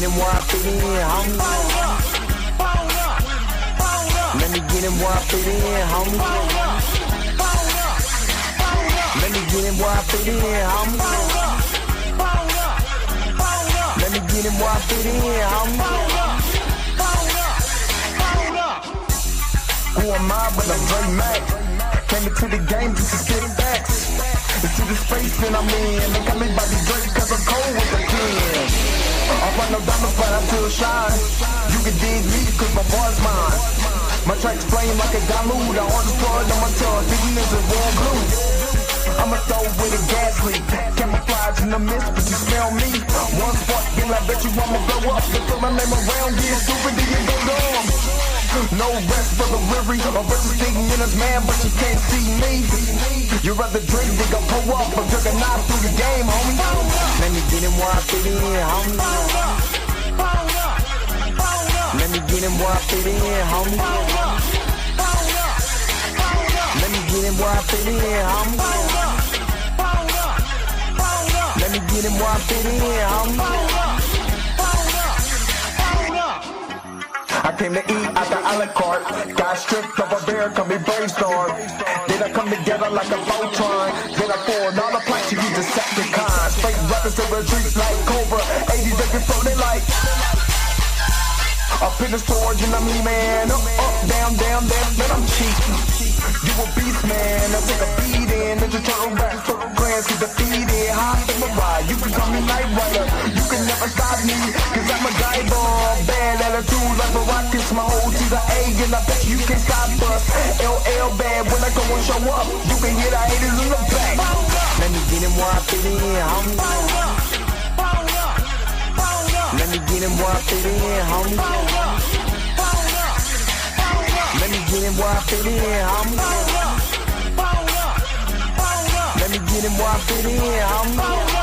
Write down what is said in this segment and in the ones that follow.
get him where I fit in, homie. Let me get him where I fit in, homie. Let me get him where I fit in, homie. Let me get him where I fit in, homie. Who am I but I'm Dre Mac? Came into the game just to spit facts. Into the space that I'm in. They got me by the Drake cause I'm cold with the pen. I run no diamonds but I still shine. You can dig me cause my boy's mine. My tracks flame like a dilute. I orange blood on my tongue, thinking this is warm blue. I'ma throw with a gas leak. Camouflage in the mist, but you smell me. One spark, then I bet you I'ma blow up. Just throw my name around, get stupid, then you go dumb. No rest for the weary. A versus thinking in his man, but you can't see me. You rather drink, they gon' pull up. I'm jerking knife through the game, homie. Let me get him where I fit in, homie. Let me get him where I fit in, homie. Let me get him where I fit in, homie. Let me get him where I fit in, homie. I came to eat at the a la carte. Got stripped of a bear, call me brainstorm. Then I come together like a Voltron. Then I pour all the plaques, you use Decepticons. Straight rappers to the streets like Cobra. 80s they been floating like up in the storage and I'm E-man. Up, down, down, man, I'm cheap. You a beast, man, I take a beating. Ninja Turtle rap, Turtle clans get defeated. High in my ride, you can call me Night Rider. You can never stop me, cause I'm a guy bomb. Bad attitude like a rocket, my whole to the A. And I bet you can stop us. LL bad, when I go and show up, you can hear the haters in the back. Let me get him where I fit in, homie. Let me get him where I fit in, homie. Let me get him where I fit in, homie. Let me get him where I fit in, homie.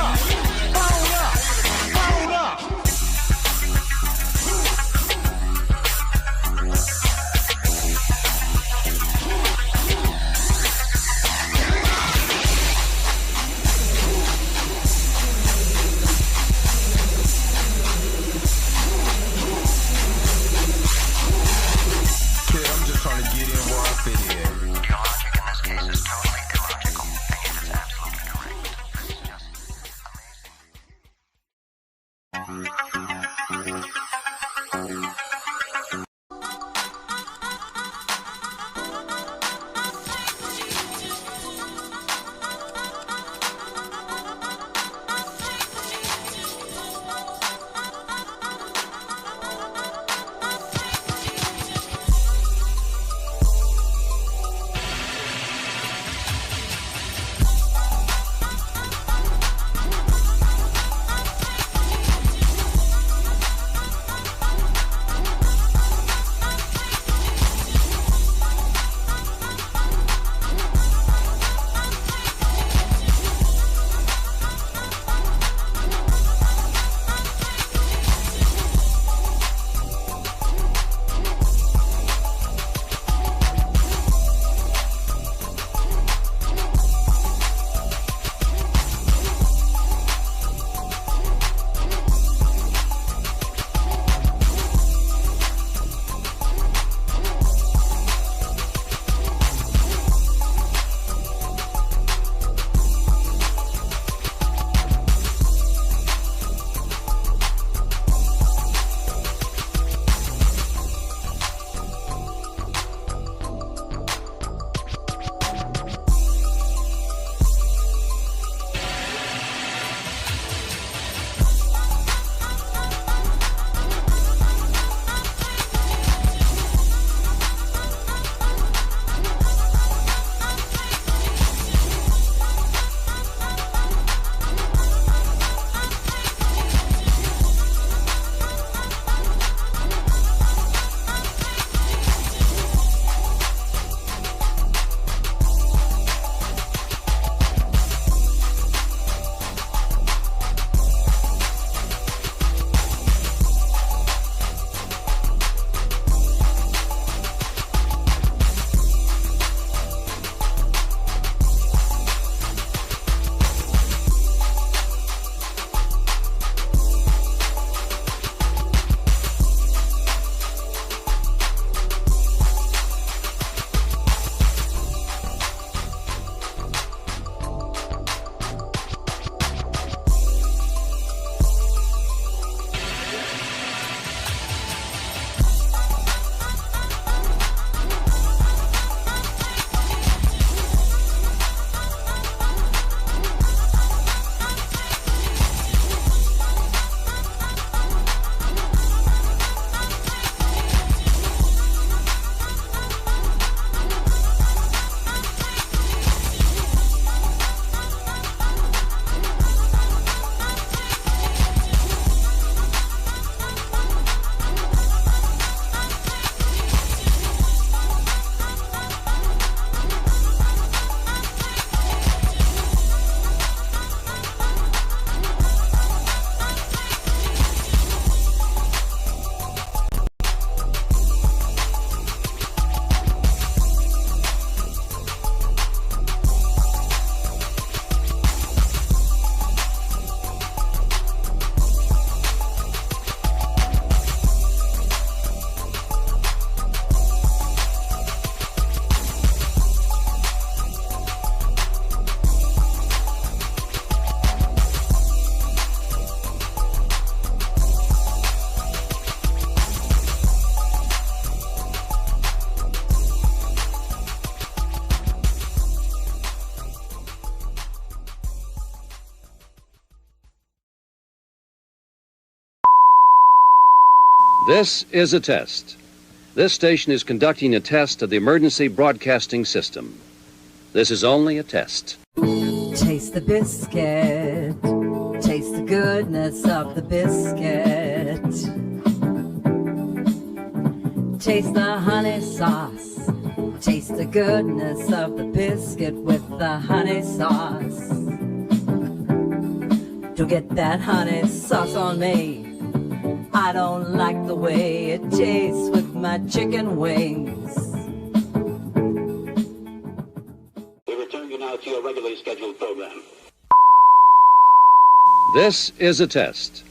This is a test. This station is conducting a test of the emergency broadcasting system. This is only a test. Taste the biscuit. Taste the goodness of the biscuit. Taste the honey sauce. Taste the goodness of the biscuit with the honey sauce. Don't get that honey sauce on me. I don't like the way it tastes with my chicken wings. We return you now to your regularly scheduled program. This is a test.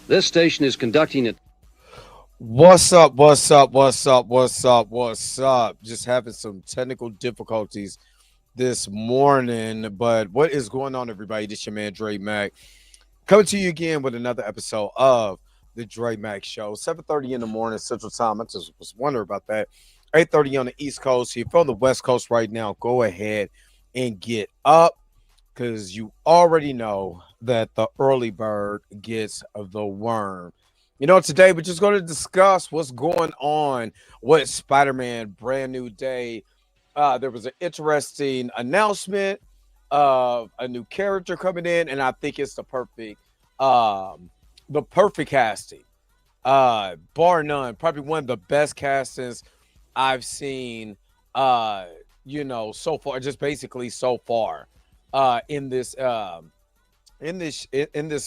This station is conducting it. What's up? What's up? What's up? What's up? What's up? Just having some technical difficulties this morning, but what is going on, everybody? This your man Dre Mac coming to you again with another episode of the Dre Mac Show. 7:30 in the morning Central Time. I just was wondering about that. 8:30 on the East Coast. If you're on the West Coast right now, go ahead and get up, because you already know that the early bird gets the worm. You know, today we're just going to discuss what's going on with Spider-Man Brand New Day. There was an interesting announcement of a new character coming in, and I think it's the perfect casting. Bar none, probably one of the best castings I've seen so far, just basically so far in this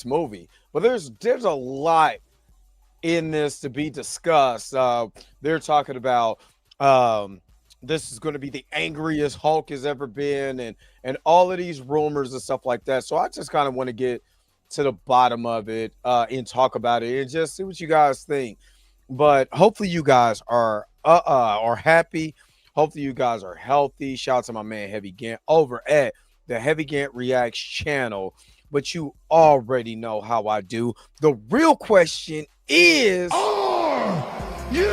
movie. But there's a lot in this to be discussed. They're talking about this is going to be the angriest Hulk has ever been, and all of these rumors and stuff like that. So I just kind of want to get to the bottom of it and talk about it and just see what you guys think. But hopefully you guys are happy. Hopefully you guys are healthy. Shout out to my man Heavy Gant over at the Heavy Gant Reacts channel. But you already know how I do. The real question is, are you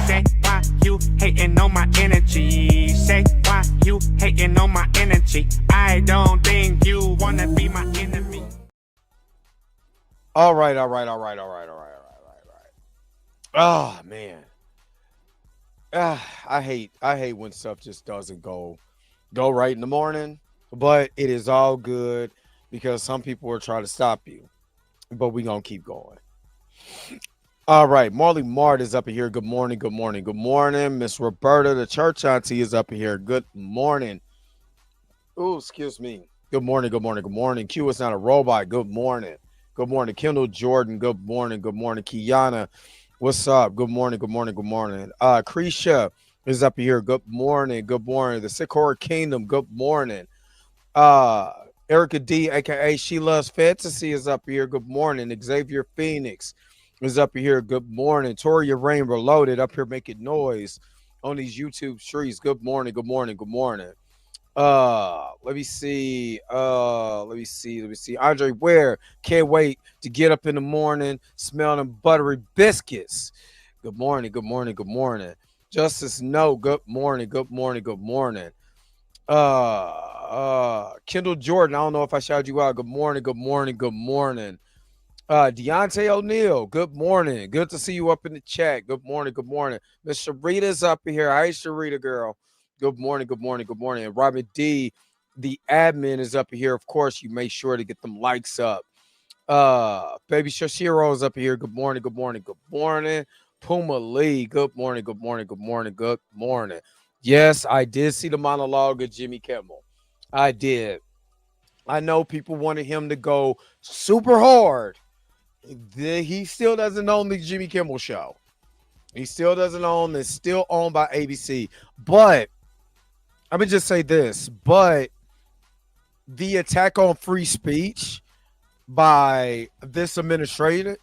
say why you hating on my energy? Say why you hating on my energy? I don't think you wanna be my enemy. All right. Oh man. I hate when stuff just doesn't go right in the morning, but it is all good because some people are trying to stop you. But we're going to keep going. All right. Marley Mart is up in here. Good morning. Good morning. Good morning. Miss Roberta, the church auntie, is up in here. Good morning. Oh, excuse me. Good morning. Good morning. Good morning. Q is not a robot. Good morning. Good morning. Kendall Jordan. Good morning. Good morning. Kiana, what's up? Good morning. Good morning. Good morning. Krisha is up here. Good morning. Good morning. The Sycamore Kingdom. Good morning. Erica D, aka She Loves Fantasy, is up here. Good morning. Xavier Phoenix is up here. Good morning. Toria Rain Reloaded up here making noise on these YouTube streets. Good morning. Good morning. Good morning. Let me see. Andre Ware, can't wait to get up in the morning, smell them buttery biscuits. Good morning. Good morning. Good morning. Justice No, good morning. Good morning. Good morning. Kendall Jordan, I don't know if I shouted you out. Good morning, good morning, good morning. Deontay O'Neal, good morning. Good to see you up in the chat. Good morning, good morning. Miss Sharita's up here. Hi, Sharita girl. Good morning, good morning, good morning. And Robert D, the admin, is up here. Of course, you make sure to get them likes up. Baby Shashiro is up here. Good morning, good morning, good morning. Puma Lee, good morning, good morning, good morning, good morning. Yes, I did see the monologue of Jimmy Kimmel. I did. I know people wanted him to go super hard. He still doesn't own the Jimmy Kimmel show. He still doesn't own. It's still owned by ABC. But let me just say this. But the attack on free speech by this administration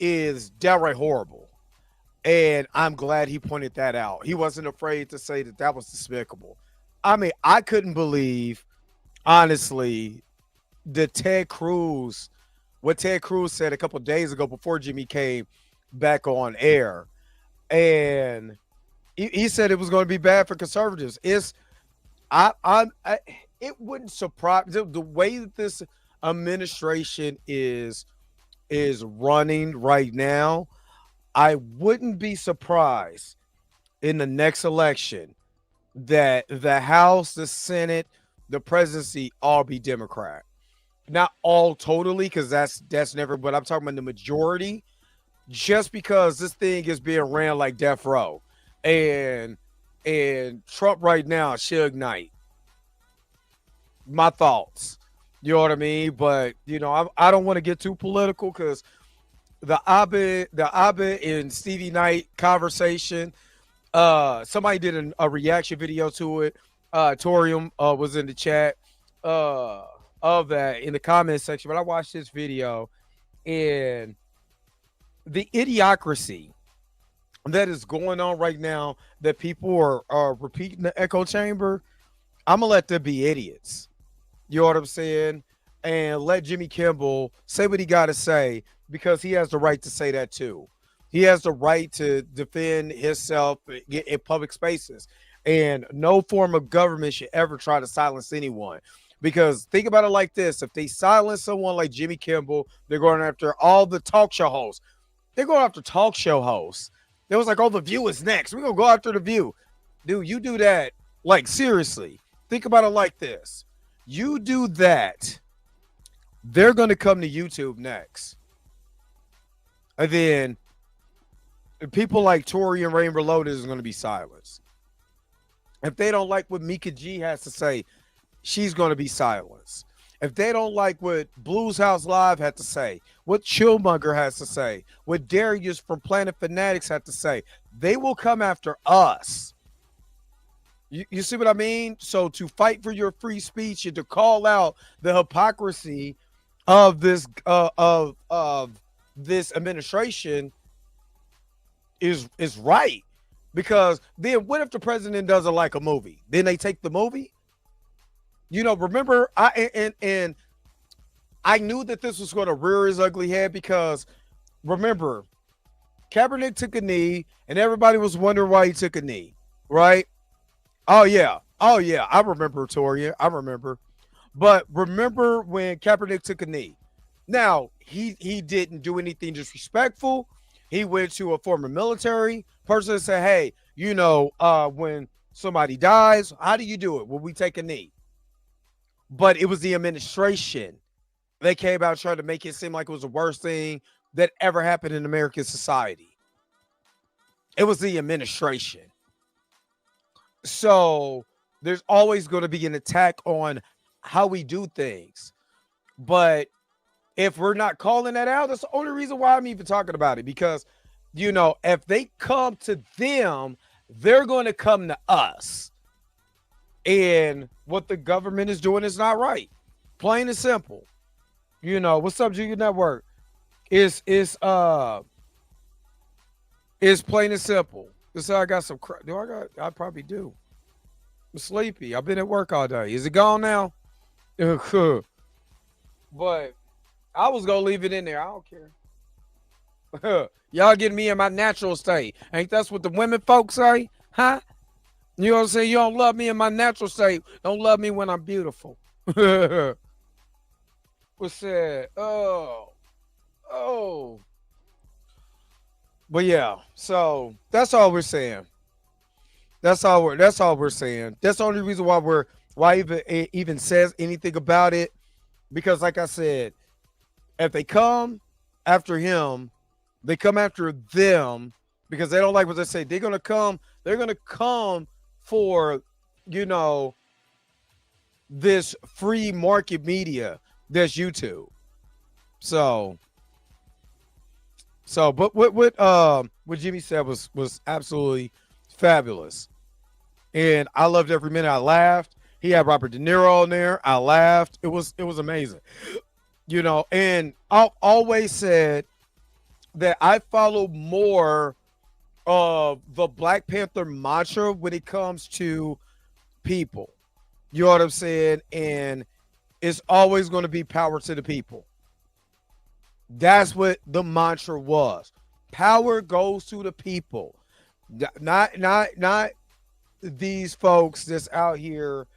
is downright horrible. And I'm glad he pointed that out. He wasn't afraid to say that was despicable. I mean, I couldn't believe, honestly, what Ted Cruz said a couple of days ago before Jimmy came back on air. And he said it was going to be bad for conservatives. It wouldn't surprise the way that this administration is running right now, I wouldn't be surprised in the next election that the House, the Senate, the presidency all be Democrat. Not all totally, because that's never, but I'm talking about the majority, just because this thing is being ran like death row. And Trump right now, Suge Knight. My thoughts. You know what I mean? But I don't want to get too political because the Abed and Stevie Knight conversation. Somebody did a reaction video to it. Torium was in the chat of that in the comment section. But I watched this video, and the idiocracy that is going on right now, that people are repeating the echo chamber, I'm gonna let them be idiots. You know what I'm saying? And let Jimmy Kimmel say what he got to say, because he has the right to say that too. He has the right to defend himself in public spaces. And no form of government should ever try to silence anyone. Because think about it like this. If they silence someone like Jimmy Kimmel, they're going after all the talk show hosts. They're going after talk show hosts. They was like, oh, The View is next. We're going to go after The View. Dude, you do that. Like, seriously. Think about it like this. You do that, they're going to come to YouTube next. And then people like Tory and Rain Reloaded is going to be silenced. If they don't like what Mika G has to say, she's going to be silenced. If they don't like what Blues House Live had to say, what Chillmonger has to say, what Darius from Planet Fanatics had to say, they will come after us. You see what I mean? So to fight for your free speech and to call out the hypocrisy of this this administration is right. Because then what if the president doesn't like a movie? Then they take the movie? Remember, I knew that this was going to rear its ugly head, because remember, Kaepernick took a knee and everybody was wondering why he took a knee, right? Oh yeah, I remember, Toria. I remember. But remember when Kaepernick took a knee? Now, he didn't do anything disrespectful. He went to a former military person and said, hey, when somebody dies, how do you do it? Well, we take a knee. But it was the administration that came out trying to make it seem like it was the worst thing that ever happened in American society. It was the administration. So there's always going to be an attack on how we do things. But if we're not calling that out, that's the only reason why I'm even talking about it. Because, if they come to them, they're going to come to us. And what the government is doing is not right. Plain and simple. What's up, Junior Network? It's plain and simple. This I got some I probably do. I'm sleepy. I've been at work all day. Is it gone now? But I was gonna leave it in there. I don't care. Y'all getting me in my natural state. Ain't that's what the women folks say? Huh? You know what I'm saying? You don't love me in my natural state. Don't love me when I'm beautiful. What's that? Oh. But yeah, so that's all we're saying. That's all we're saying. That's the only reason why even says anything about it. Because like I said, if they come after him, they come after them because they don't like what they say. They're gonna come for, this free market media that's YouTube. But what Jimmy said was absolutely fabulous. And I loved every minute. I laughed. He had Robert De Niro on there. I laughed. It was amazing. And I always said that I follow more of the Black Panther mantra when it comes to people. You know what I'm saying? And it's always going to be power to the people. That's what the mantra was. Power goes to the people. Not these folks that's out here,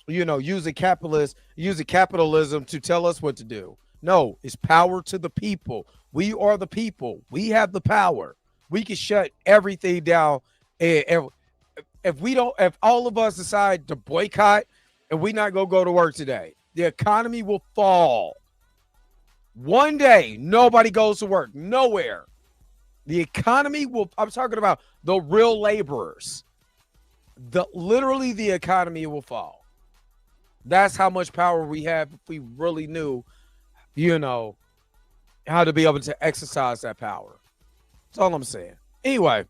using capitalism to tell us what to do. No, it's power to the people. We are the people. We have the power. We can shut everything down. If all of us decide to boycott and we not gonna go to work today, the economy will fall. One day, nobody goes to work, nowhere. The economy will. I'm talking about the real laborers. Literally, the economy will fall. That's how much power we have if we really knew, how to be able to exercise that power. That's all I'm saying. Anyway,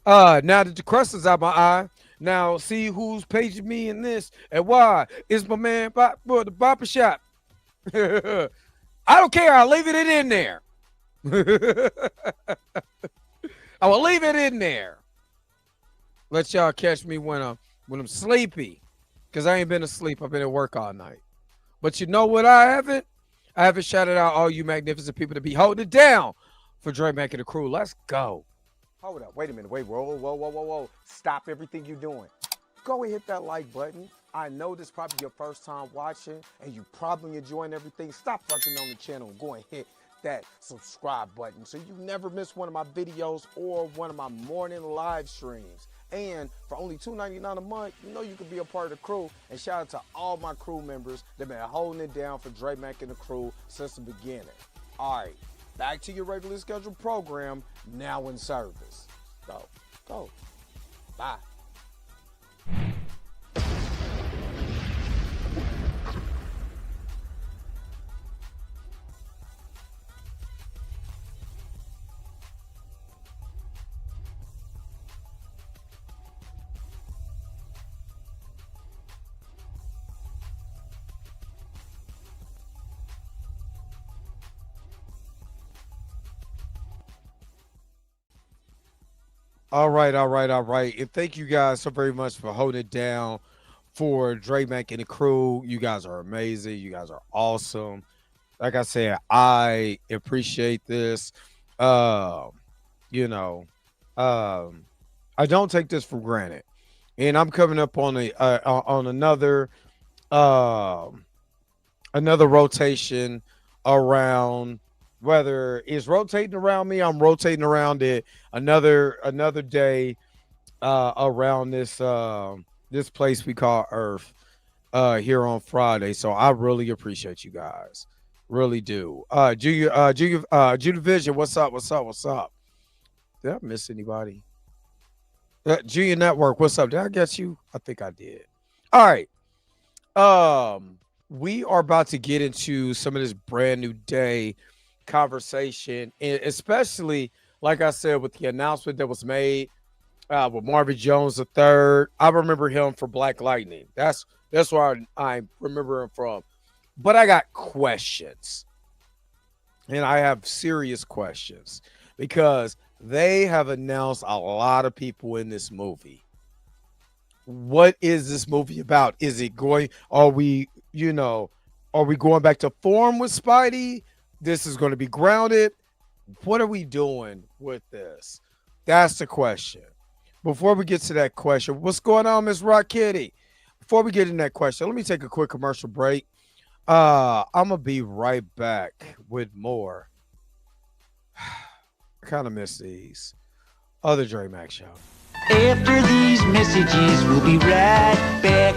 now that the crust is out my eye, now see who's paging me in this and why. It's my man the barber shop. I don't care. I'll leave it in there. I will leave it in there. Let y'all catch me when I'm sleepy. Because I ain't been asleep. I've been at work all night. But you know what I haven't? I haven't shouted out all you magnificent people to be holding it down for Dre Mack and the crew. Let's go. Hold up. Wait a minute. Wait. Whoa. Stop everything you're doing. Go and hit that like button. I know this is probably your first time watching, and you probably enjoying everything. Stop fucking on the channel and go and hit that subscribe button so you never miss one of my videos or one of my morning live streams. And for only $2.99 a month, you can be a part of the crew. And shout out to all my crew members that been holding it down for Dre Mack and the crew since the beginning. All right, back to your regularly scheduled program, now in service. Go. Bye. All right. And thank you guys so very much for holding it down for Dre Mack and the crew. You guys are amazing. You guys are awesome. Like I said, I appreciate this. You know, I don't take this for granted. And I'm coming up on another rotation around, whether it's rotating around me, I'm rotating around it another day around this place we call Earth here on Friday. So I really appreciate you guys. Really do. Junior Vision, what's up? Did I miss anybody? Junior Network, what's up? Did I get you? I think I did. All right. We are about to get into some of this brand new day conversation, and especially, like I said, with the announcement that was made with Marvin Jones III. I remember him for Black Lightning. That's where I remember him from. But I got questions, and I have serious questions because they have announced a lot of people in this movie. What is this movie about? Is it going? Are we going back to form with Spidey? This is going to be grounded. What are we doing with this? That's the question. Before we get to that question, what's going on, Miss Rock Kitty? Before we get in that question, let me take a quick commercial break. I'm gonna be right back with more. I kind of miss these other Dre Mack show. After these messages, we'll be right back.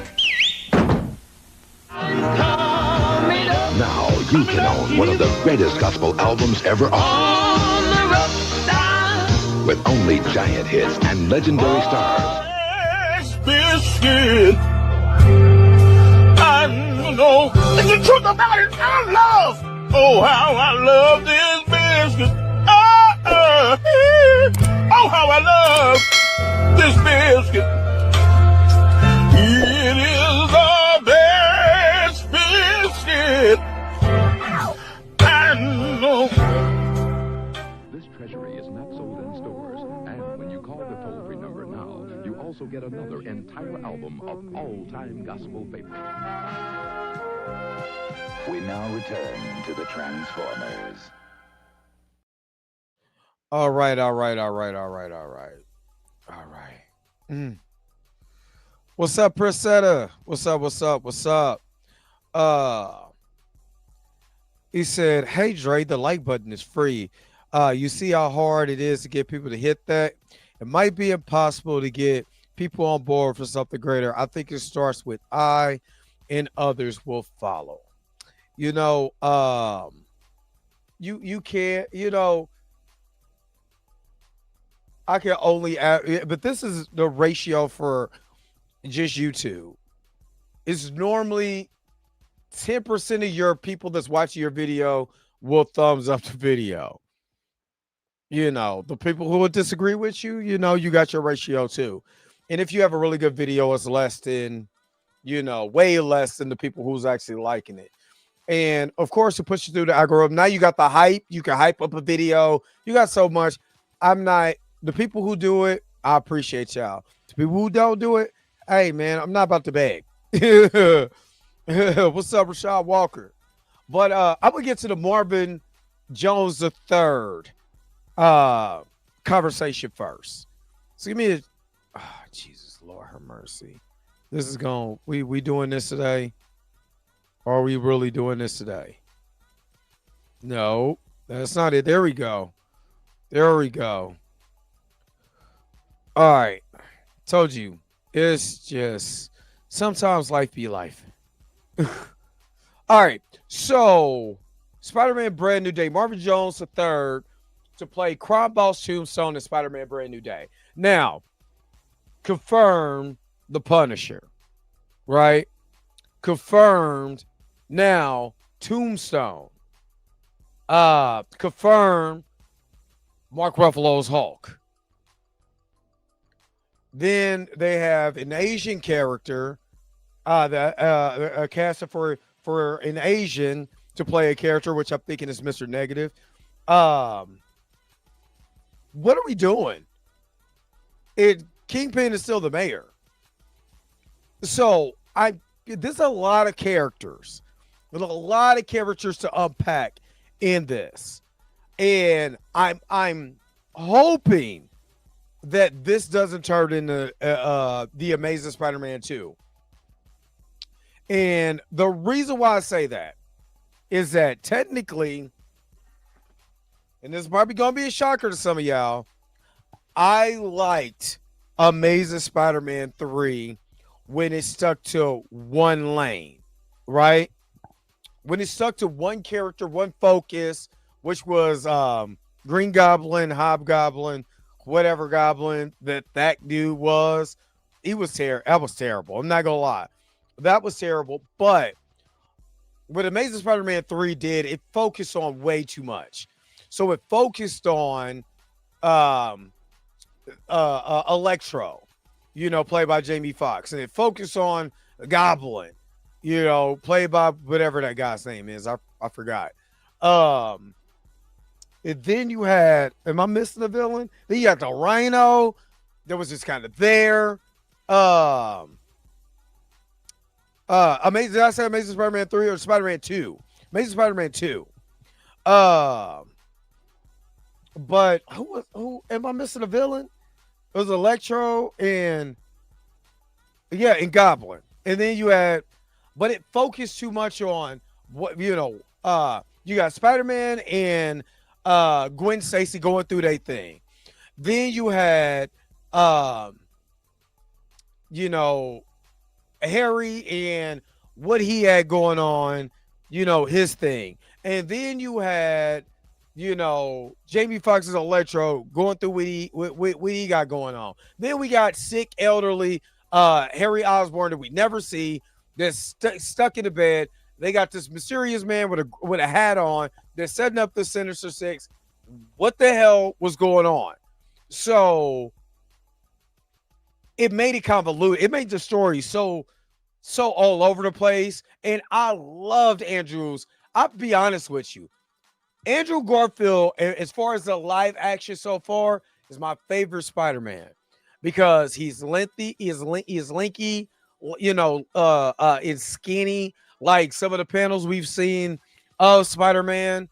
Now you can own one of the greatest gospel albums ever on the road side. With only giant hits and legendary stars. Biscuit. I know the truth about it. I love. Oh, how I love this biscuit. Oh, how I love this biscuit. It is the best biscuit. I know. This treasury is not sold in stores. And when you call the toll-free number now, you also get another entire album of all-time gospel favorites. We now return to the Transformers. All right. What's up, Prisetta? What's up? What's up? What's up? Uh, he said, "Hey Dre, the like button is free. You see how hard it is to get people to hit that? It might be impossible to get people on board for something greater. I think it starts with I, and others will follow. You know, you can't. You know, I can only add, but this is the ratio for just YouTube. It's normally 10% of your people that's watching your video will thumbs up the video. You know, the people who would disagree with you, you know, you got your ratio too. And if you have a really good video, it's less than, you know, way less than the people who's actually liking it. And of course, it puts you through the algorithm. Now you got the hype. You can hype up a video. You got so much. I'm not, the people who do it, I appreciate y'all. The people who don't do it, hey, man, I'm not about to beg. What's up, Rashad Walker? But I'm going to get to the Marvin Jones III conversation first. So give me a, Jesus, Lord have mercy. This is going, we doing this today? Or are we really doing this today? No, that's not it. There we go. There we go. All right. Told you. It's just sometimes life be life. All right. So Spider-Man Brand New Day. Marvin Jones III to play Crime Boss Tombstone in Spider-Man Brand New Day. Now, confirmed the Punisher. Right? Confirmed now Tombstone. Confirmed Mark Ruffalo's Hulk. Then they have an Asian character that casted for an Asian to play a character, which I'm thinking is Mr. Negative. What are we doing? Kingpin is still the mayor. So there's a lot of characters. There's a lot of characters to unpack in this. And I'm hoping that this doesn't turn into the Amazing Spider-Man 2. And the reason why I say that is that technically, and this is probably going to be a shocker to some of y'all, I liked Amazing Spider-Man 3 when it stuck to one lane, right? When it stuck to one character, one focus, which was Green Goblin, Hobgoblin, whatever goblin that dude was. He was terrible. That was terrible. I'm not going to lie. That was terrible. But what Amazing Spider-Man 3 did, it focused on way too much. So it focused on Electro, you know, played by Jamie Foxx. And it focused on Goblin, you know, played by whatever that guy's name is. I forgot. And then you had, am I missing a villain? Then you got the Rhino that was just kind of there. Amazing. Did I say Amazing Spider-Man 3 or Spider-Man 2? Amazing Spider-Man 2. But who am I missing a villain? It was Electro and Goblin. And then you had, but it focused too much on what, you know, you got Spider-Man and Gwen Stacy going through their thing. Then you had you know, Harry and what he had going on, you know, his thing. And then you had, you know, Jamie Foxx's Electro going through what he got going on. Then we got sick, elderly Harry Osborn that we never see, that's stuck in the bed. They got this mysterious man with a hat on. They're setting up the Sinister Six. What the hell was going on? So it made it convoluted. It made the story so all over the place. And I loved Andrew's. I'll be honest with you. Andrew Garfield, as far as the live action so far, is my favorite Spider-Man because he's lengthy, he is lanky, you know, is skinny. Like some of the panels we've seen of Spider-Man.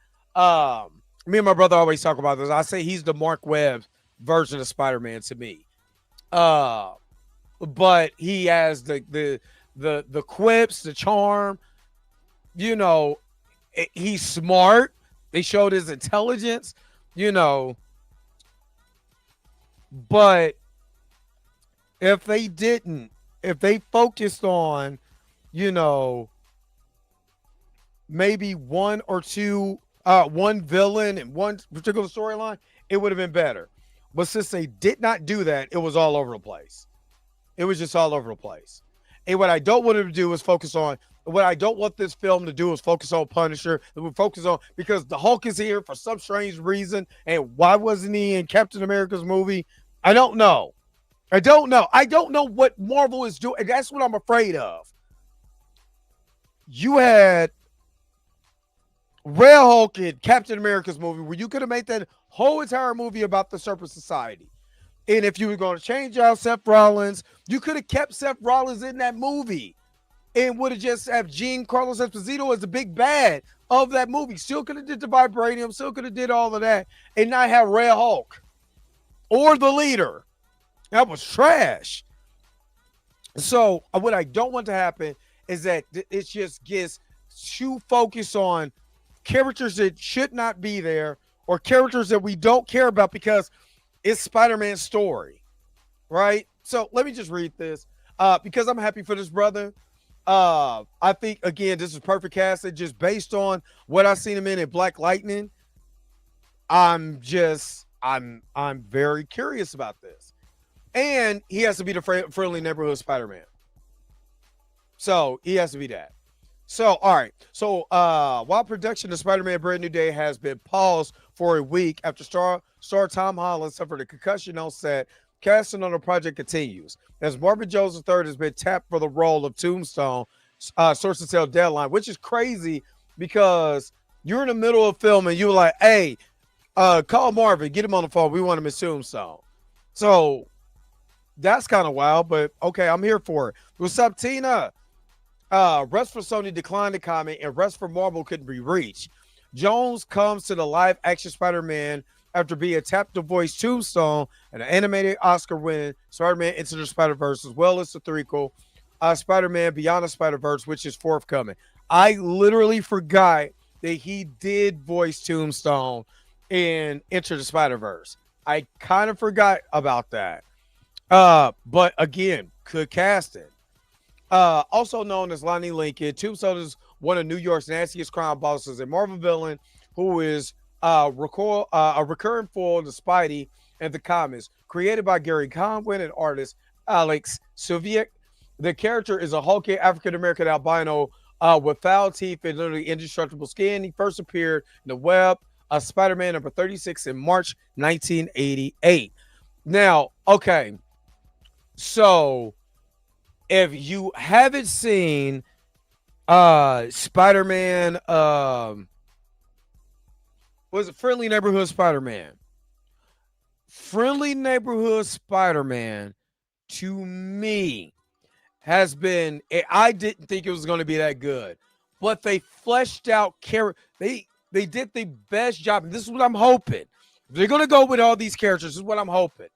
Me and my brother always talk about this. I say he's the Mark Webb version of Spider-Man to me. but he has the quips, the charm. You know, he's smart. They showed his intelligence. You know, but if they focused on, you know, maybe one or two, one villain and one particular storyline, it would have been better. But since they did not do that, it was all over the place. It was just all over the place. And what I don't want them to do is focus on, what I don't want this film to do is focus on Punisher. We focus on, because the Hulk is here for some strange reason. And why wasn't he in Captain America's movie? I don't know. I don't know what Marvel is doing. That's what I'm afraid of. You had Red Hulk in Captain America's movie, where you could have made that whole entire movie about the Serpent Society. And if you were going to change out Seth Rollins, you could have kept Seth Rollins in that movie and would have just have Giancarlo Esposito as the big bad of that movie. Still could have did the vibranium, still could have did all of that, and not have Red Hulk or the leader. That was trash. So what I don't want to happen is that it just gets too focused on characters that should not be there, or characters that we don't care about because it's Spider-Man's story, right? So let me just read this because I'm happy for this brother. I think, again, this is perfect casting just based on what I've seen him in Black Lightning. I'm very curious about this. And he has to be the friendly neighborhood Spider-Man. So he has to be that. So, all right. So while production of Spider-Man Brand New Day has been paused for a week after star Tom Holland suffered a concussion on set, casting on the project continues. As Marvin Jones III has been tapped for the role of Tombstone, sources tell Deadline, which is crazy because you're in the middle of filming. You're like, hey, call Marvin, get him on the phone. We want him as Tombstone. So that's kind of wild, but okay, I'm here for it. What's up, Tina? Rest for Sony declined to comment, and rest for Marvel couldn't be reached. Jones comes to the live-action Spider-Man after being tapped to voice Tombstone and an animated Oscar-winning Spider-Man Into the Spider-Verse, as well as the threequel, Spider-Man Beyond the Spider-Verse, which is forthcoming. I literally forgot that he did voice Tombstone in Into the Spider-Verse. I kind of forgot about that. But again, good casting. Also known as Lonnie Lincoln, Tombstone is one of New York's nastiest crime bosses, a Marvel villain who is a recurring foil in the Spidey and the comics. Created by Gary Conway and artist Alex Soviek, the character is a hulking African-American albino with foul teeth and literally indestructible skin. He first appeared in the web of Spider-Man number 36 in March 1988. Now, okay, so if you haven't seen Spider-Man, was it Friendly Neighborhood Spider-Man? Friendly Neighborhood Spider-Man, to me, has been, I didn't think it was going to be that good, but they fleshed out character. They did the best job. And this is what I'm hoping. They're going to go with all these characters. This is what I'm hoping.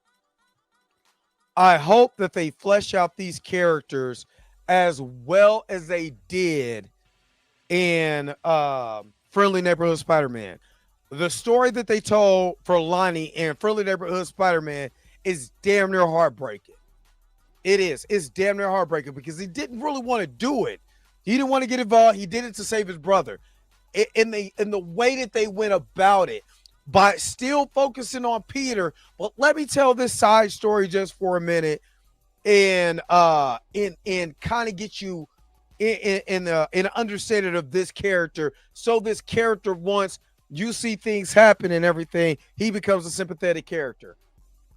I hope that they flesh out these characters as well as they did in Friendly Neighborhood Spider-Man. The story that they told for Lonnie in Friendly Neighborhood Spider-Man is damn near heartbreaking. It is. It's damn near heartbreaking because he didn't really want to do it. He didn't want to get involved. He did it to save his brother. In the way that they went about it, by still focusing on Peter. But let me tell this side story just for a minute, and kind of get you in an understanding of this character. So this character, once you see things happen and everything, he becomes a sympathetic character.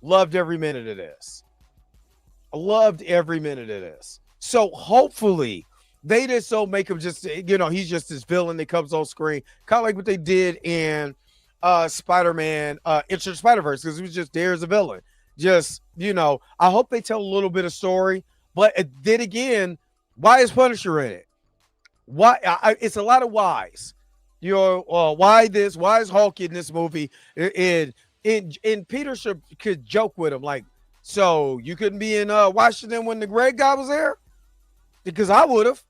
Loved every minute of this. Loved every minute of this. So hopefully they just don't make him just, he's just this villain that comes on screen, kind of like what they did in Spider-Man Into the Spider-Verse, because he was just there as a villain. Just, I hope they tell a little bit of story, but then again, why is Punisher in it? Why? It's a lot of whys. Why this? Why is Hulk in this movie? And Peter could joke with him like, So you couldn't be in Washington when the Greg guy was there? Because I would have.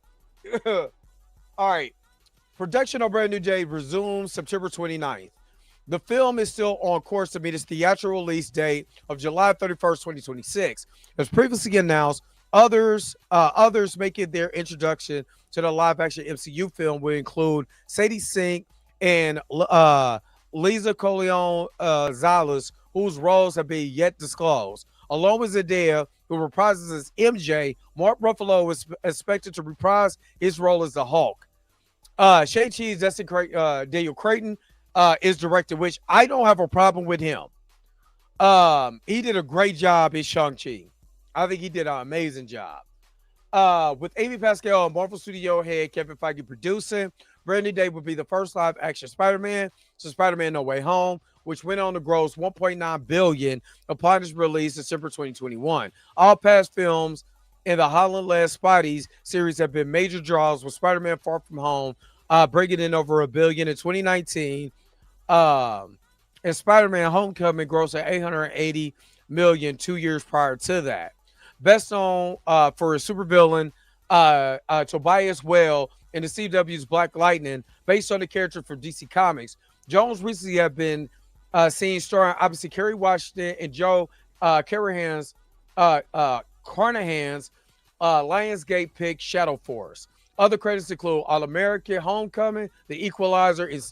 All right. Production on Brand New Day resumes September 29th. The film is still on course to meet its theatrical release date of July 31st, 2026. As previously announced, others making their introduction to the live-action MCU film will include Sadie Sink and Liza Coleon Zales, whose roles have been yet disclosed. Along with Zendaya, who reprises as MJ, Mark Ruffalo is expected to reprise his role as the Hulk. Shang-Chi's Daniel Creighton is directed, which I don't have a problem with him. He did a great job in Shang-Chi. I think he did an amazing job. With Amy Pascal and Marvel Studio head Kevin Feige producing, Brand New Day will be the first live-action Spider-Man since Spider-Man No Way Home, which went on to gross $1.9 billion upon its release December 2021. All past films in the Holland-led Spidey series have been major draws, with Spider-Man Far From Home bringing in over $1 billion in 2019. And Spider-Man Homecoming grossed at $880 million 2 years prior to that. Best known for his supervillain Tobias Whale in the CW's Black Lightning, based on the character from DC Comics. Jones recently have been seen starring obviously Kerry Washington and Joe Carnahan's Lionsgate pick Shadow Force. Other credits include All-American, Homecoming, The Equalizer in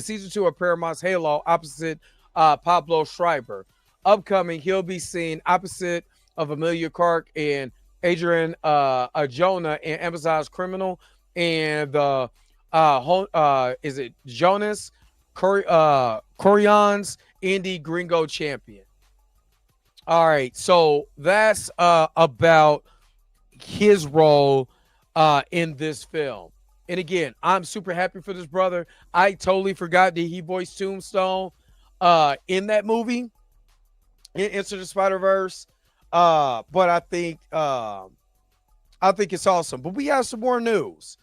season 2 of Paramount's Halo opposite Pablo Schreiber. Upcoming, he'll be seen opposite of Emilia Clarke and Adrian Jonah in Amazon's Criminal, and the is it Jonas Corion's Indie Gringo Champion. All right, so that's about his role in this film. And again, I'm super happy for this brother. I totally forgot that he voiced Tombstone in that movie, in Into the Spider-Verse. But I think it's awesome. But we have some more news.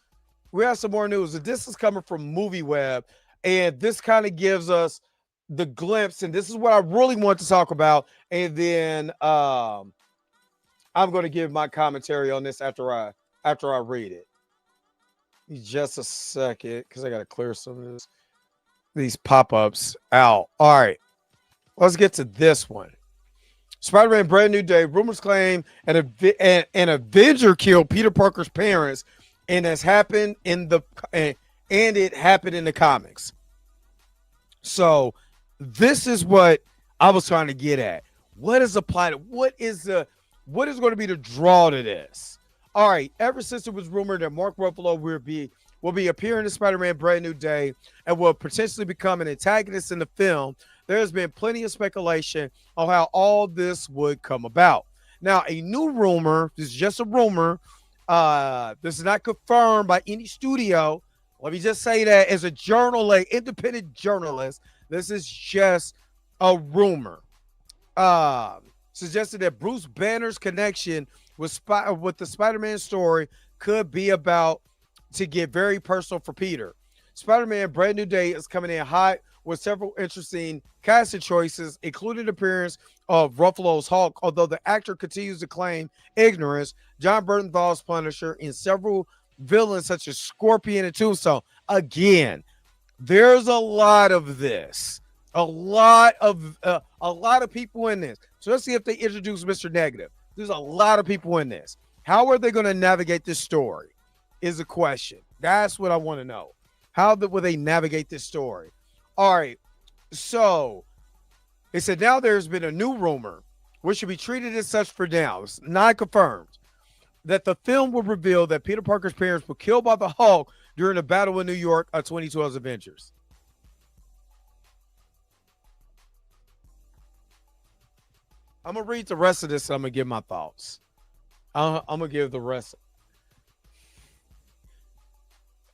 And this is coming from MovieWeb, and this kind of gives us the glimpse. And this is what I really want to talk about. And then I'm going to give my commentary on this after I read it. Just a second, because I got to clear some of these pop-ups out. All right, let's get to this one. Spider-Man Brand New Day. Rumors claim an Avenger killed Peter Parker's parents, and it happened in the comics. So this is what I was trying to get at. What is the plot? What is going to be the draw to this? All right. Ever since it was rumored that Mark Ruffalo will be appearing in Spider-Man Brand New Day and will potentially become an antagonist in the film, there's been plenty of speculation on how all this would come about. Now, a new rumor, this is just a rumor. This is not confirmed by any studio. Let me just say that as a journalist, independent journalist, this is just a rumor. Suggested that Bruce Banner's connection with the Spider-Man story could be about to get very personal for Peter. Spider-Man Brand New Day is coming in hot with several interesting casting choices, including the appearance of Ruffalo's Hulk, although the actor continues to claim ignorance. John Bernthal's Punisher, and several villains such as Scorpion and Tombstone. Again, there's a lot of this. A lot of people in this. So let's see if they introduce Mr. Negative. There's a lot of people in this. How are they going to navigate this story is a question. That's what I want to know. How will they navigate this story? All right. So they said now there's been a new rumor, which should be treated as such for now. It's not confirmed, that the film will reveal that Peter Parker's parents were killed by the Hulk during the Battle in New York of 2012's Avengers. I'm going to read the rest of this, and I'm going to give my thoughts. I'm going to give the rest.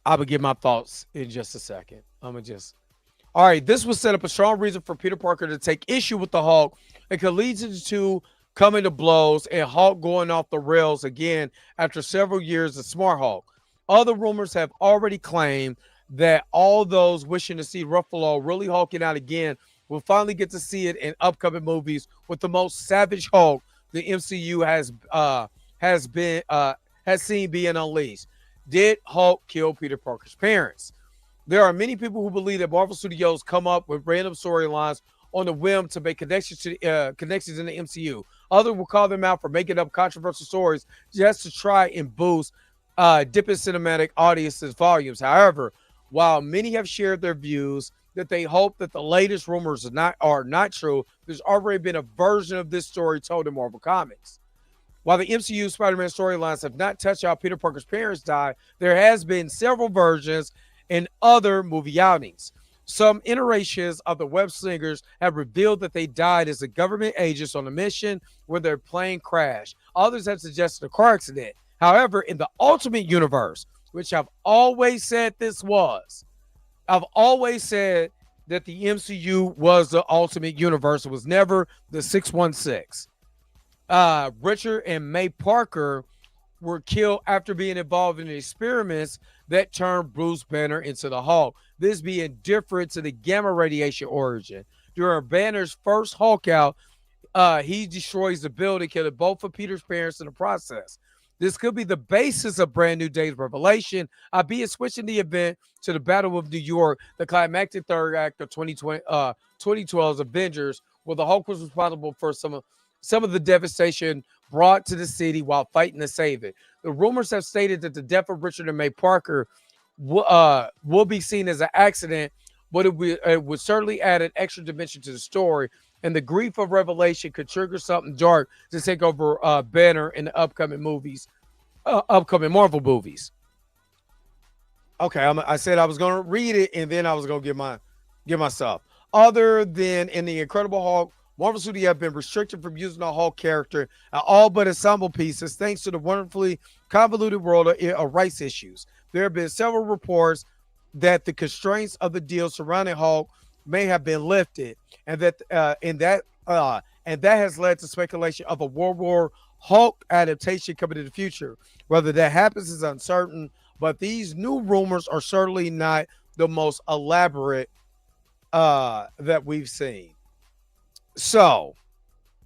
I'm going to give my thoughts in just a second. All right, this would set up a strong reason for Peter Parker to take issue with the Hulk. It could lead to the two coming to blows and Hulk going off the rails again after several years of Smart Hulk. Other rumors have already claimed that all those wishing to see Ruffalo really hulking out again We'll finally get to see it in upcoming movies with the most savage Hulk the MCU has seen being unleashed. Did Hulk kill Peter Parker's parents? There are many people who believe that Marvel Studios come up with random storylines on the whim to make connections in the MCU. Others will call them out for making up controversial stories just to try and boost dipping cinematic audiences' volumes. However, while many have shared their views that they hope that the latest rumors are not true, there's already been a version of this story told in Marvel Comics. While the MCU Spider-Man storylines have not touched how Peter Parker's parents died, there has been several versions in other movie outings. Some iterations of the web-slingers have revealed that they died as a government agents on a mission where their plane crashed. Others have suggested a car accident. However, in the Ultimate Universe, which I've always said I've always said that the MCU was the Ultimate Universe. It was never the 616. Richard and May Parker were killed after being involved in experiments that turned Bruce Banner into the Hulk. This being different to the gamma radiation origin. During Banner's first Hulk out, he destroys the building, killing both of Peter's parents in the process. This could be the basis of Brand New Day's revelation, albeit switching the event to the Battle of New York, the climactic third act of 2012's Avengers, where the Hulk was responsible for some of the devastation brought to the city while fighting to save it. The rumors have stated that the death of Richard and May Parker will be seen as an accident, but it would certainly add an extra dimension to the story, and the grief of revelation could trigger something dark to take over Banner in the upcoming Marvel movies. Okay, I said I was going to read it, and then I was going to give myself. Other than in the Incredible Hulk, Marvel Studios have been restricted from using the Hulk character at all but ensemble pieces thanks to the wonderfully convoluted world of rights issues. There have been several reports that the constraints of the deal surrounding Hulk may have been lifted, and that has led to speculation of a World War Hulk adaptation coming in the future. Whether that happens is uncertain, but these new rumors are certainly not the most elaborate that we've seen. So,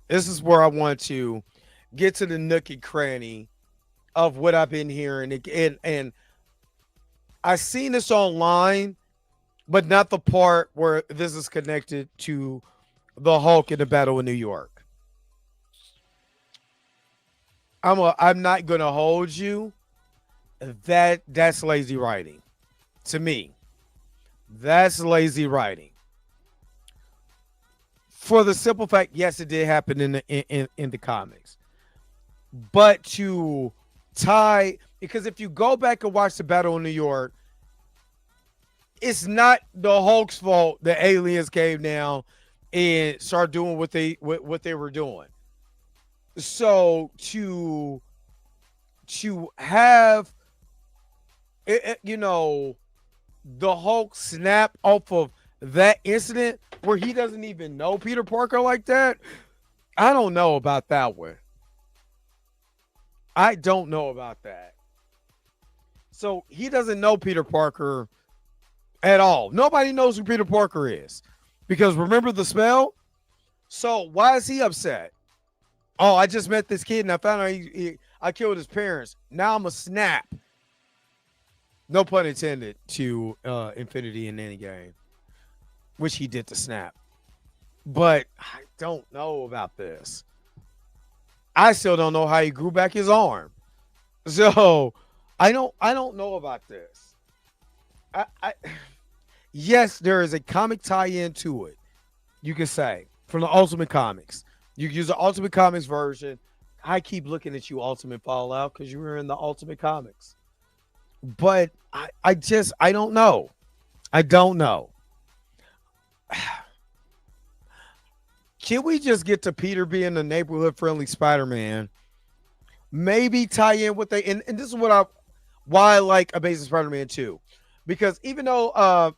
this is where I want to get to the nook and cranny of what I've been hearing. And I've seen this online, but not the part where this is connected to the Hulk in the Battle of New York. I'm not going to hold you. That's lazy writing. To me, that's lazy writing. For the simple fact, yes, it did happen in the comics. But to tie, because if you go back and watch the Battle of New York, it's not the Hulk's fault the aliens came down and started doing what they were doing. So to have the Hulk snap off of that incident where he doesn't even know Peter Parker like that, I don't know about that one. I don't know about that. So he doesn't know Peter Parker at all. Nobody knows who Peter Parker is because remember the spell? So why is he upset? Oh, I just met this kid and I found out I killed his parents. Now I'm a snap. No pun intended to Infinity in any game, which he did to snap. But I don't know about this. I still don't know how he grew back his arm. So I don't know about this. Yes, there is a comic tie-in to it. You can say from the Ultimate Comics. You use the Ultimate Comics version. I keep looking at you, Ultimate Fallout, because you were in the Ultimate Comics. But I don't know. I don't know. Can we just get to Peter being the neighborhood-friendly Spider-Man? Maybe tie in what they and this is why I like Amazing Spider-Man 2. Because even though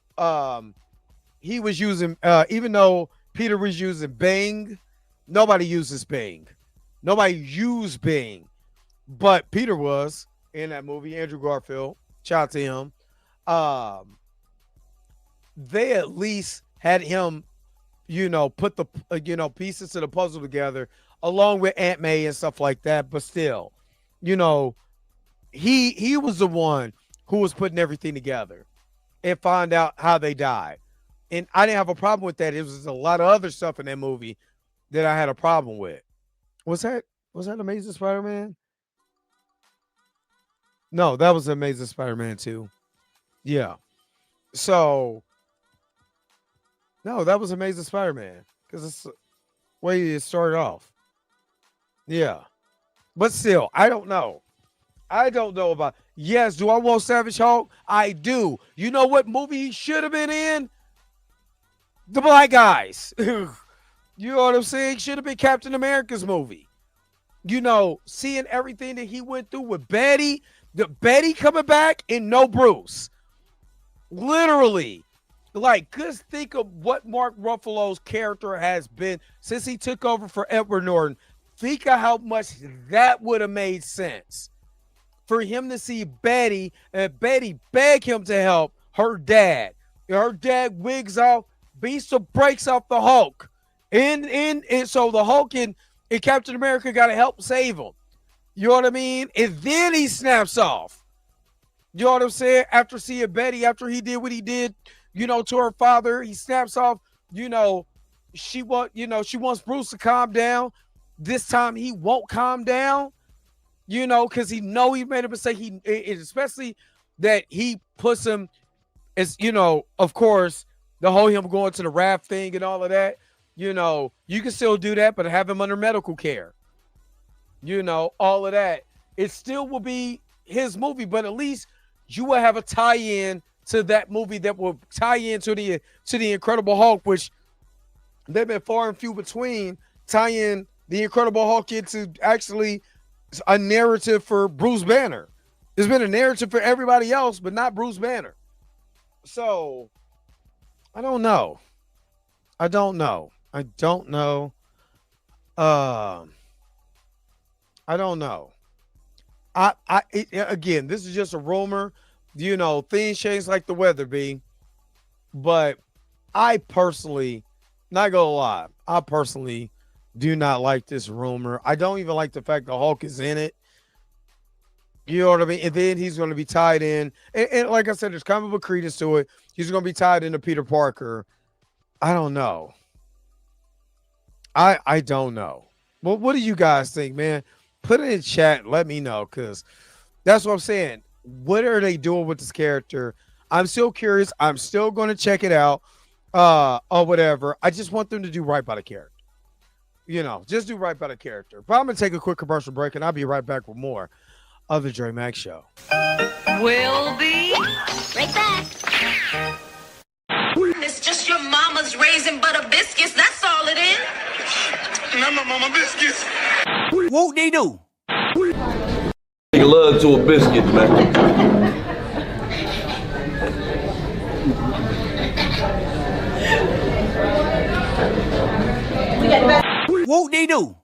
he was using even though Peter was using Bing, nobody uses Bing. Nobody used Bing. But Peter was in that movie, Andrew Garfield. Shout out to him. They at least had him put the pieces to the puzzle together along with Aunt May and stuff like that. But still, he was the one who was putting everything together and find out how they died. And I didn't have a problem with that. It was a lot of other stuff in that movie that I had a problem with. Was that Amazing Spider-Man? No, that was Amazing Spider-Man 2. Yeah. So, no, that was Amazing Spider-Man because it's the way it started off. Yeah. But still, I don't know. I don't know about. Yes, do I want Savage Hulk? I do. You know what movie he should have been in? The Black Guys. You know what I'm saying? Should have been Captain America's movie. Seeing everything that he went through with Betty, the Betty coming back and no Bruce. Literally. Just think of what Mark Ruffalo's character has been since he took over for Edward Norton. Think of how much that would have made sense for him to see Betty and Betty beg him to help her dad. Her dad wigs off, beats the brakes off the Hulk. And so the Hulk and Captain America got to help save him. You know what I mean? And then he snaps off. You know what I'm saying? After seeing Betty, after he did what he did, to her father, he snaps off. She wants Bruce to calm down. This time he won't calm down. Because he made a mistake. Especially that he puts him as, of course, the whole him going to the raft thing and all of that. You can still do that, but have him under medical care. All of that. It still will be his movie, but at least you will have a tie-in to that movie that will tie into the Incredible Hulk, which they've been far and few between tying the Incredible Hulk into actually a narrative for Bruce Banner. There's been a narrative for everybody else, but not Bruce Banner. So I don't know. I don't know. Again, this is just a rumor. Things change like the weather be. But I personally, not gonna lie, I personally do not like this rumor. I don't even like the fact the Hulk is in it. You know what I mean? And then he's going to be tied in. And like I said, there's kind of a credence to it. He's going to be tied into Peter Parker. I don't know. I don't know. Well, what do you guys think, man? Put it in chat. Let me know, because that's what I'm saying. What are they doing with this character? I'm still curious. I'm still going to check it out or whatever. I just want them to do right by the character. Just do right by the character. But I'm going to take a quick commercial break, and I'll be right back with more of the Dre Max Show. We'll be Right back. It's just your mama's raisin butter biscuits. That's all it is. Not my mama biscuits. Whoop they do. Nigga love to a biscuit, man. Whoop they do.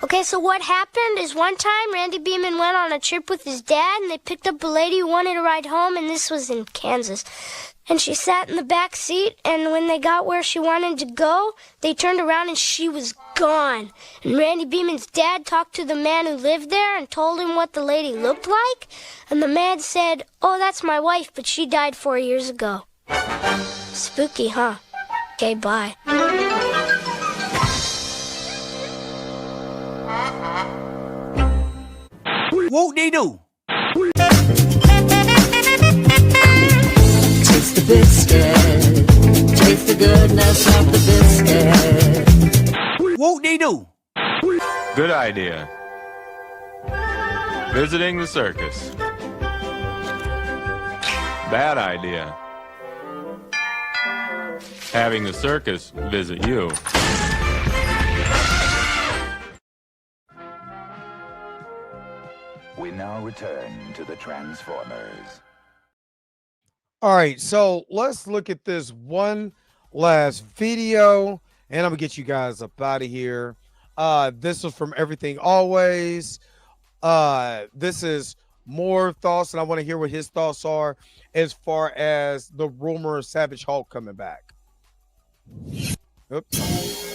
Okay, so what happened is one time Randy Beeman went on a trip with his dad, and they picked up a lady who wanted to ride home, and this was in Kansas. And she sat in the back seat, and when they got where she wanted to go, they turned around and she was gone. And Randy Beeman's dad talked to the man who lived there and told him what the lady looked like. And the man said, "Oh, that's my wife, but she died 4 years ago." Spooky, huh? Okay, bye. Whoop they do. Taste the biscuit. Taste the goodness of the biscuit. Whoop they do. Good idea. Visiting the circus. Bad idea. Having the circus visit you. We now return to the Transformers. All right, so let's look at this one last video, and I'm gonna get you guys up out of here. This was from Everything Always. This is more thoughts, and I want to hear what his thoughts are as far as the rumor of Savage Hulk coming back. Oops.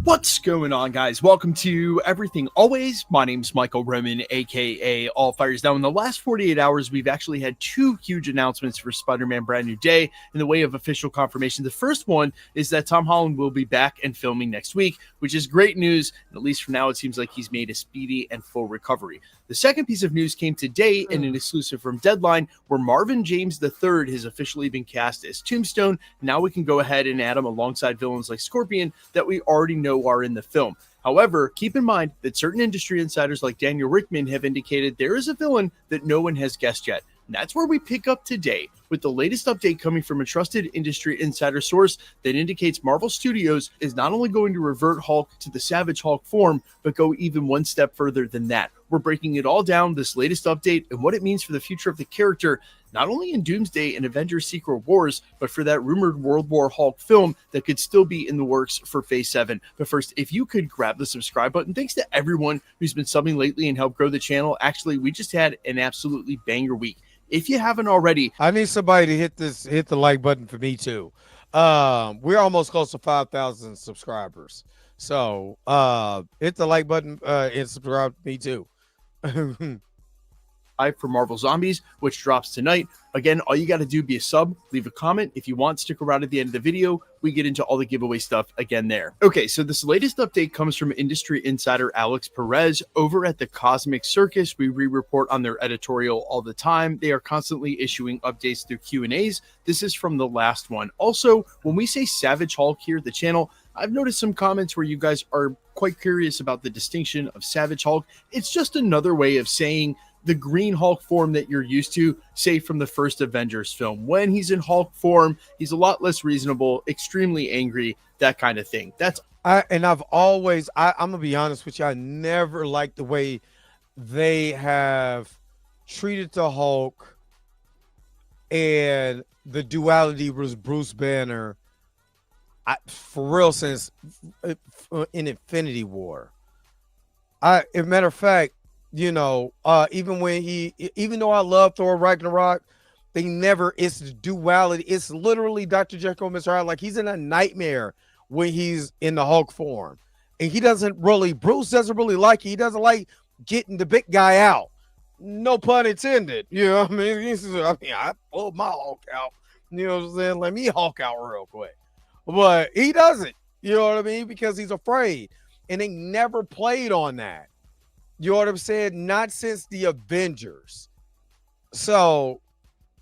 What's going on, guys? Welcome to Everything Always. My name's Michael Roman, aka All Fires. Now, in the last 48 hours, we've actually had two huge announcements for Spider-Man Brand New Day in the way of official confirmation. The first one is that Tom Holland will be back and filming next week, which is great news. And at least for now, it seems like he's made a speedy and full recovery. The second piece of news came today in an exclusive from Deadline, where Marvin James III has officially been cast as Tombstone. Now we can go ahead and add him alongside villains like Scorpion that we already know are in the film. However, keep in mind that certain industry insiders like Daniel Rickman have indicated there is a villain that no one has guessed yet. And that's where we pick up today with the latest update coming from a trusted industry insider source that indicates Marvel Studios is not only going to revert Hulk to the Savage Hulk form, but go even one step further than that. We're breaking it all down, this latest update, and what it means for the future of the character, not only in Doomsday and Avengers Secret Wars, but for that rumored World War Hulk film that could still be in the works for Phase 7. But first, if you could grab the subscribe button, thanks to everyone who's been subbing lately and helped grow the channel. Actually, we just had an absolutely banger week. If you haven't already, I need somebody to hit the like button for me too. We're almost close to 5,000 subscribers. So hit the like button and subscribe to me too. For Marvel Zombies, which drops tonight. Again, all you got to do, be a sub, leave a comment. If you want, stick around at the end of the video. We get into all the giveaway stuff again there. Okay, so this latest update comes from industry insider Alex Perez over at the Cosmic Circus. We re-report on their editorial all the time. They are constantly issuing updates through Q&As. This is from the last one. Also, when we say Savage Hulk here at the channel, I've noticed some comments where you guys are quite curious about the distinction of Savage Hulk. It's just another way of saying the Green Hulk form that you're used to, say from the first Avengers film. When he's in Hulk form, he's a lot less reasonable, extremely angry, that kind of thing. I'm gonna be honest with you, I never liked the way they have treated the Hulk and the duality was Bruce Banner for real since in Infinity War. As a matter of fact, even though I love Thor Ragnarok, it's the duality. It's literally Dr. Jekyll and Mr. Hyde. Like, he's in a nightmare when he's in the Hulk form. And Bruce doesn't really like it. He doesn't like getting the big guy out. No pun intended. You know what I mean? I pulled my Hulk out. You know what I'm saying? Let me Hulk out real quick. But he doesn't. You know what I mean? Because he's afraid. And they never played on that. You know what I'm saying? Not since the Avengers. So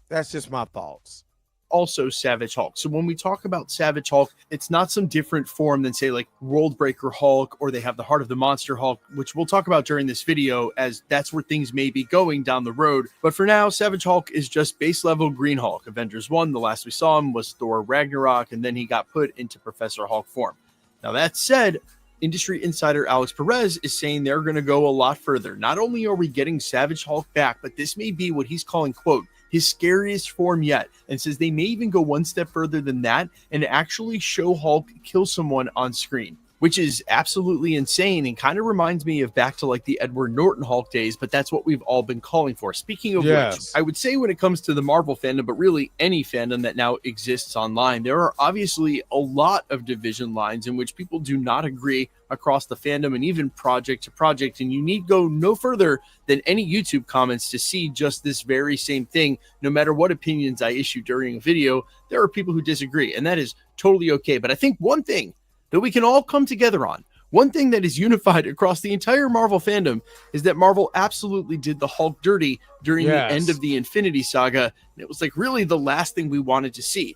that's just my thoughts. Also Savage Hulk. So when we talk about Savage Hulk, it's not some different form than, say, like Worldbreaker Hulk, or they have the Heart of the Monster Hulk, which we'll talk about during this video, as that's where things may be going down the road. But for now, Savage Hulk is just base level Green Hulk. Avengers 1, the last we saw him was Thor Ragnarok, and then he got put into Professor Hulk form. Now that said, industry insider Alex Perez is saying they're going to go a lot further. Not only are we getting Savage Hulk back, but this may be what he's calling, quote, his scariest form yet, and says they may even go one step further than that and actually show Hulk kill someone on screen, which is absolutely insane and kind of reminds me of back to like the Edward Norton Hulk days, but that's what we've all been calling for. Speaking of which, I would say when it comes to the Marvel fandom, but really any fandom that now exists online, there are obviously a lot of division lines in which people do not agree across the fandom and even project to project, and you need go no further than any YouTube comments to see just this very same thing. No matter what opinions I issue during a video, there are people who disagree, and that is totally okay. But I think one thing that we can all come together on, one thing that is unified across the entire Marvel fandom, is that Marvel absolutely did the Hulk dirty during the end of the Infinity Saga. And it was like really the last thing we wanted to see.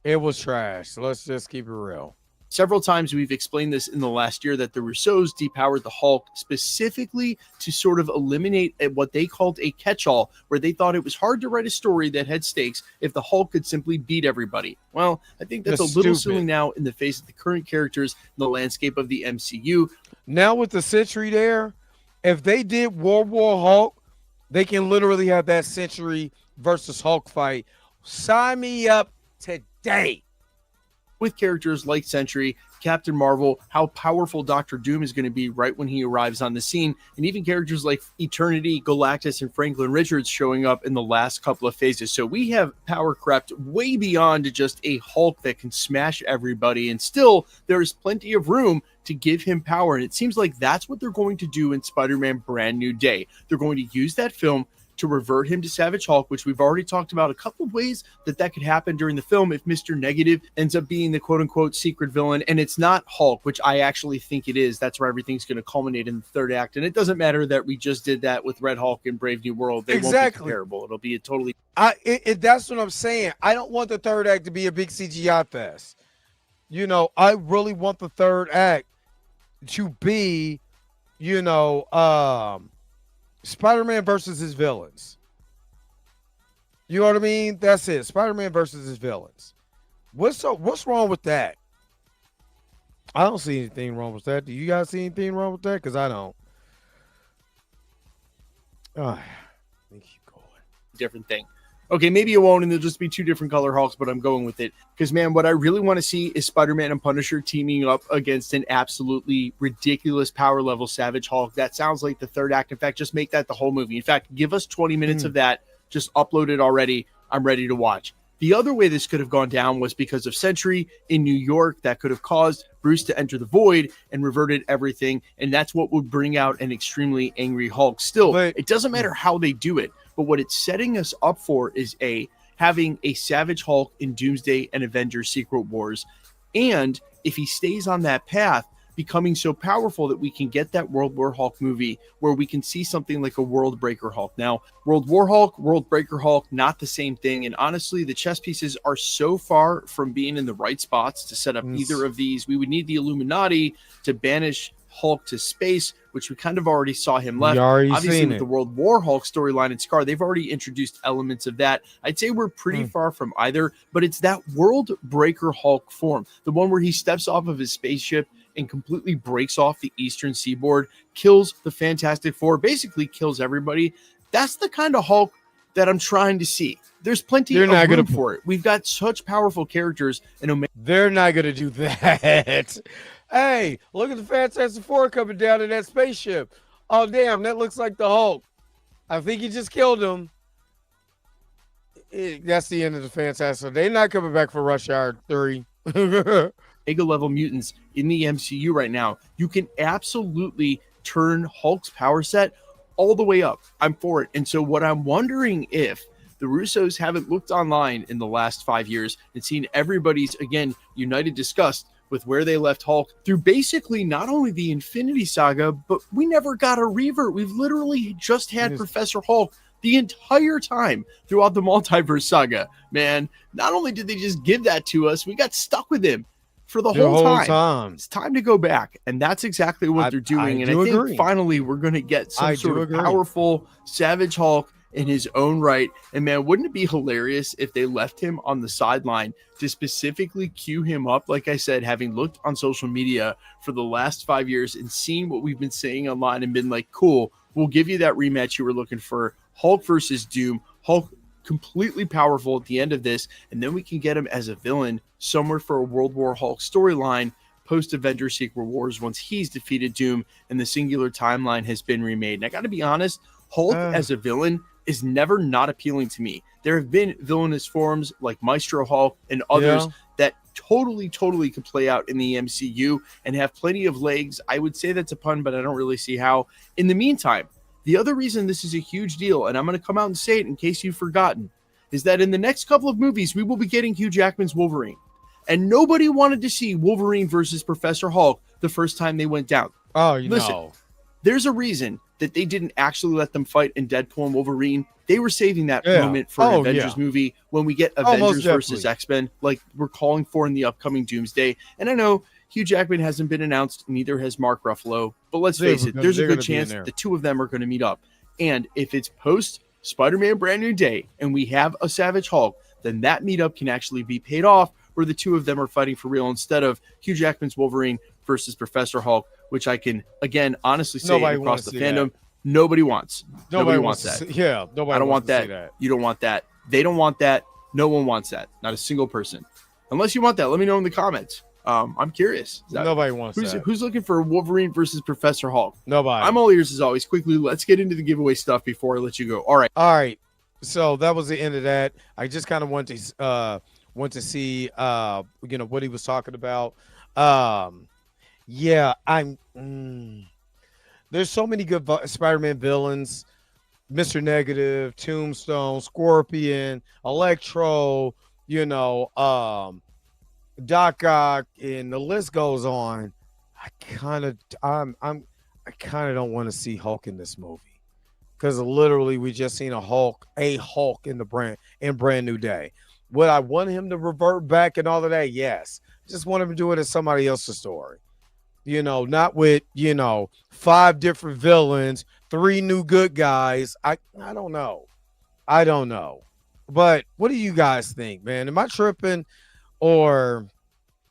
It was trash. So let's just keep it real. Several times we've explained this in the last year that the Russos depowered the Hulk specifically to sort of eliminate what they called a catch-all, where they thought it was hard to write a story that had stakes if the Hulk could simply beat everybody. Well, I think that's a little silly now in the face of the current characters in the landscape of the MCU. Now with the Sentry there, if they did World War Hulk, they can literally have that Sentry versus Hulk fight. Sign me up today. With characters like Sentry Captain Marvel, how powerful Doctor Doom is going to be right when he arrives on the scene, and even characters like Eternity, Galactus, and Franklin Richards showing up in the last couple of phases. So we have power crept way beyond just a Hulk that can smash everybody, and still there's plenty of room to give him power. And it seems like that's what they're going to do in Spider-Man Brand New Day. They're going to use that film to revert him to Savage Hulk, which we've already talked about a couple of ways that could happen during the film if Mr. Negative ends up being the quote-unquote secret villain, and it's not Hulk, which I actually think it is. That's where everything's going to culminate in the third act, and it doesn't matter that we just did that with Red Hulk and Brave New World. They won't be comparable. It'll be a totally... That's what I'm saying. I don't want the third act to be a big CGI fest. You know, I really want the third act to be, you know, Spider-Man versus his villains. You know what I mean? That's it. Spider-Man versus his villains. What's wrong with that? I don't see anything wrong with that. Do you guys see anything wrong with that? Because I don't. Different thing. Okay, maybe it won't, and there'll just be two different color Hulks, but I'm going with it. Because, man, what I really want to see is Spider-Man and Punisher teaming up against an absolutely ridiculous power level Savage Hulk. That sounds like the third act. In fact, just make that the whole movie. In fact, give us 20 minutes of that. Just upload it already. I'm ready to watch. The other way this could have gone down was because of Sentry in New York. That could have caused Bruce to enter the void and reverted everything, and that's what would bring out an extremely angry Hulk. Still, it doesn't matter how they do it, but what it's setting us up for is having a Savage Hulk in Doomsday and Avengers Secret Wars, and if he stays on that path, becoming so powerful that we can get that World War Hulk movie where we can see something like a World Breaker Hulk. Now, World War Hulk, World Breaker Hulk, not the same thing. And honestly, the chess pieces are so far from being in the right spots to set up either of these. We would need the Illuminati to banish Hulk to space, which we kind of already saw him left. Obviously, with the World War Hulk storyline and Scar, they've already introduced elements of that. I'd say we're pretty far from either, but it's that World Breaker Hulk form, the one where he steps off of his spaceship and completely breaks off the eastern seaboard, kills the Fantastic Four, basically kills everybody. That's the kind of Hulk that I'm trying to see. There's plenty of room for it. We've got such powerful characters. And they're not going to do that. Hey, look at the Fantastic Four coming down in that spaceship. Oh, damn, that looks like the Hulk. I think he just killed him. That's the end of the Fantastic. They're not coming back for Rush Hour 3. Mega level mutants in the MCU right now. You can absolutely turn Hulk's power set all the way up. I'm for it. And so what I'm wondering if the Russos haven't looked online in the last 5 years and seen everybody's, again, united disgust with where they left Hulk through basically not only the Infinity Saga, but we never got a revert. We've literally just had Professor Hulk the entire time throughout the Multiverse Saga. Man, not only did they just give that to us, we got stuck with him for the whole time. It's time to go back, and that's exactly what they're doing. And I think finally we're going to get some sort of powerful Savage Hulk in his own right. And man, wouldn't it be hilarious if they left him on the sideline to specifically cue him up? Like I said, having looked on social media for the last 5 years and seen what we've been saying online and been like, cool, we'll give you that rematch you were looking for. Hulk versus Doom. Hulk completely powerful at the end of this, and then we can get him as a villain somewhere for a World War Hulk storyline post-Avengers Secret Wars once he's defeated Doom and the singular timeline has been remade. And I got to be honest, Hulk as a villain is never not appealing to me. There have been villainous forms like Maestro Hulk and others that totally could play out in the MCU and have plenty of legs. I would say that's a pun, but I don't really see how. In the meantime, the other reason this is a huge deal, and I'm going to come out and say it in case you've forgotten, is that in the next couple of movies, we will be getting Hugh Jackman's Wolverine. And nobody wanted to see Wolverine versus Professor Hulk the first time they went down. Listen, there's a reason that they didn't actually let them fight in Deadpool and Wolverine. They were saving that moment for an Avengers movie when we get Avengers versus X-Men, like we're calling for in the upcoming Doomsday. And I know Hugh Jackman hasn't been announced, neither has Mark Ruffalo. But let's face it, there's a good chance the two of them are going to meet up. And if it's post Spider-Man Brand New Day and we have a Savage Hulk, then that meetup can actually be paid off where the two of them are fighting for real instead of Hugh Jackman's Wolverine versus Professor Hulk, which I can, again, honestly say across the fandom, nobody wants. Nobody wants that. Nobody I don't want that. You don't want that. They don't want that. No one wants that. Not a single person. Unless you want that, let me know in the comments. I'm curious. Nobody wants that. Who's looking for Wolverine versus Professor Hulk? Nobody. I'm all ears as always. Quickly, let's get into the giveaway stuff before I let you go. All right. So that was the end of that. I just kind of want to see what he was talking about. There's so many good Spider-Man villains. Mr. Negative, Tombstone, Scorpion, Electro, Doc Ock, and the list goes on. I kind of don't want to see Hulk in this movie because literally we just seen a Hulk in Brand New Day. Would I want him to revert back and all of that? Yes. Just want him to do it as somebody else's story. Not with 5 different villains, 3 new good guys. I don't know. But what do you guys think, man? Am I tripping or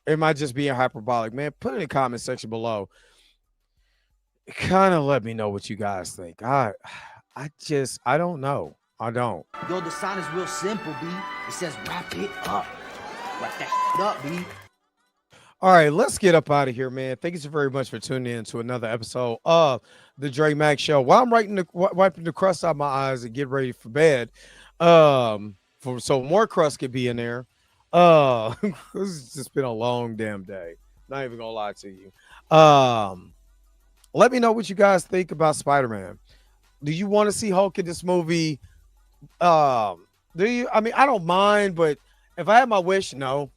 am I just being hyperbolic, man? Put it in the comment section below. Kind of let me know what you guys think. I don't know. I don't. Yo, the sign is real simple, B. It says wrap it up. Wrap that up, B. All right, let's get up out of here, man. Thank you so very much for tuning in to another episode of the Dre Mack Show. While I'm wiping the crust out my eyes and get ready for bed, so more crust could be in there. It's just been a long damn day. Not even gonna lie to you. Let me know what you guys think about Spider-Man. Do you want to see Hulk in this movie? Do you? I mean, I don't mind, but if I had my wish, no.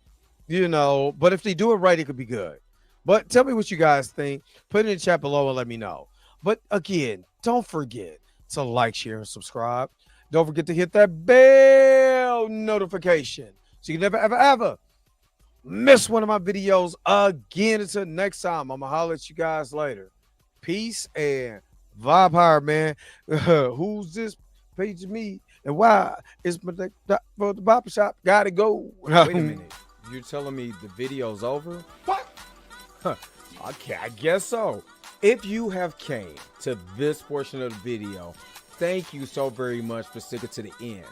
But if they do it right, it could be good. But tell me what you guys think. Put it in the chat below and let me know. But again, don't forget to like, share, and subscribe. Don't forget to hit that bell notification so you can never, ever, ever miss one of my videos again. Until next time, I'm going to holler at you guys later. Peace and vibe higher, man. Who's this? Page me. And why? It's for the barber shop. Gotta go. Wait a minute. You're telling me the video's over? What? Okay, I guess so. If you have came to this portion of the video, thank you so very much for sticking to the end.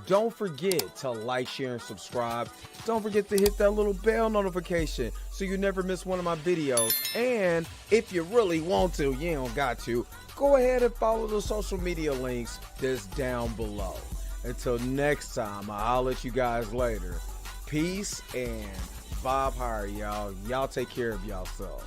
Don't forget to like, share, and subscribe. Don't forget to hit that little bell notification so you never miss one of my videos. And if you really want to, you don't got to, go ahead and follow the social media links that's down below. Until next time, I'll let you guys later. Peace and vibe higher, y'all. Y'all take care of yourself.